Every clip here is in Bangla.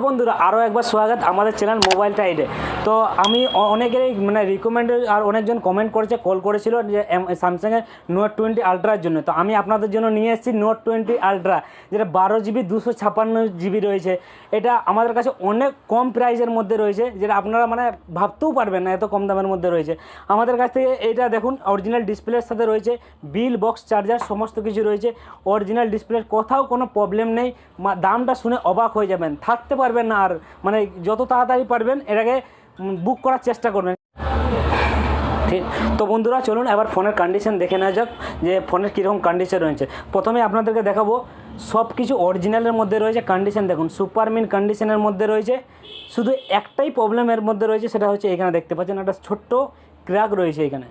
বন্ধুরা আরও একবার স্বাগত আমাদের চ্যানেল মোবাইল টাইডে। তো আমি অনেকেরই মানে রিকমেন্ডেড আর অনেকজন কমেন্ট করেছে, কল করেছিল যে স্যামসাংয়ের নোট 20 আলট্রার জন্য। তো আমি আপনাদের জন্য নিয়ে এসেছি নোট 20 আলট্রা, যেটা 12GB 256GB রয়েছে। এটা আমাদের কাছে অনেক কম প্রাইসের মধ্যে রয়েছে, যেটা আপনারা মানে ভাবতেও পারবেন না এত কম দামের মধ্যে রয়েছে। আমাদের কাছ থেকে এইটা দেখুন, অরিজিনাল ডিসপ্লের সাথে রয়েছে, বিল বক্স চার্জার সমস্ত কিছু রয়েছে। অরিজিনাল ডিসপ্লের কোথাও কোনো প্রবলেম নেই। দামটা শুনে অবাক হয়ে যাবেন, থাকতে পারবেন না আর, মানে যত তাড়াতাড়ি পারবেন এটাকে বুক করার চেষ্টা করবেন। ঠিক, তো বন্ধুরা চলুন এবার ফোনের কন্ডিশন দেখে নেওয়া যাক যে ফোনের কীরকম কন্ডিশন রয়েছে। প্রথমে আপনাদেরকে দেখাবো সব কিছু অরিজিনালের মধ্যে রয়েছে। কন্ডিশন দেখুন, সুপার মিন কন্ডিশনের মধ্যে রয়েছে। শুধু একটাই প্রবলেমের মধ্যে রয়েছে, সেটা হচ্ছে এখানে দেখতে পাচ্ছেন একটা ছোট্ট ক্র্যাক রয়েছে এখানে।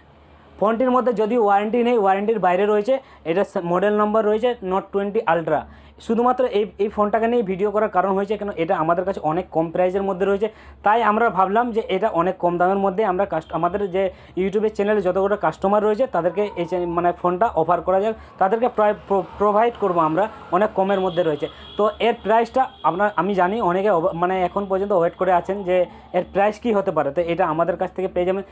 ফোনটির মধ্যে যদিও ওয়ারেন্টি নেই, ওয়ারেন্টির বাইরে রয়েছে। এটা মডেল নম্বর রয়েছে নোট 20 আলট্রা। শুধুমাত্র এই ফোনটাকে নিয়ে ভিডিও করার কারণ হয়েছে কেন, এটা আমাদের কাছে অনেক কম প্রাইসের মধ্যে রয়েছে, তাই আমরা ভাবলাম যে এটা অনেক কম দামের মধ্যে আমরা আমাদের যে ইউটিউবের চ্যানেলে যতগুলো কাস্টমার রয়েছে তাদেরকে এই মানে ফোনটা অফার করা যাক, তাদেরকে প্রোভাইড করবো আমরা অনেক কমের মধ্যে রয়েছে। তো এর প্রাইসটা আমি জানি অনেকে মানে এখন পর্যন্ত ওয়েট করে আছেন যে এর প্রাইস কী হতে পারে। তো এটা আমাদের কাছ থেকে পেয়ে যাবেন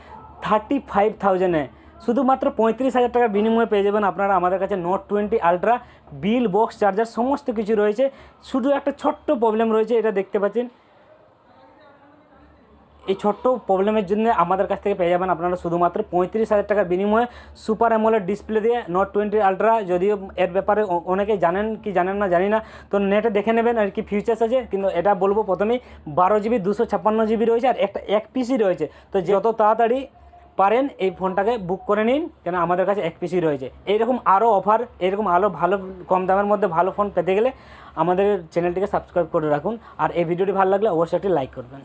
35,000-এ, শুধুমাত্র 35,000 টাকার বিনিময়ে পেয়ে যাবেন আপনারা আমাদের কাছে note 20 ultra. Bill box charger সমস্ত কিছু রয়েছে। শুধু একটা ছোট্ট প্রবলেম রয়েছে, এটা দেখতে পাচ্ছেন। এই ছোট্ট প্রবলেমের জন্য আমাদের কাছ থেকে পেয়ে যাবেন আপনারা শুধুমাত্র 35,000 টাকার বিনিময়ে সুপার অ্যামোলেড ডিসপ্লে দিয়ে নোট 20 আলট্রা। যদিও এর ব্যাপারে অনেকে জানেন কি জানেন না জানি না, তো নেটে দেখে নেবেন আর কি ফিচার্স আছে। কিন্তু এটা বলবো প্রথমেই 12GB 256GB রয়েছে, আর এক পিসি রয়েছে। তো যত তাড়াতাড়ি পারেন এই ফোনটাকে বুক করে নিন, কেন আমাদের কাছে এক পিসি রয়েছে। এইরকম আরও অফার, এরকম আরও ভালো কম দামের মধ্যে ভালো ফোন পেতে গেলে আমাদের চ্যানেলটিকে সাবস্ক্রাইব করে রাখুন। আর এই ভিডিওটি ভালো লাগলে অবশ্যই একটি লাইক করবেন।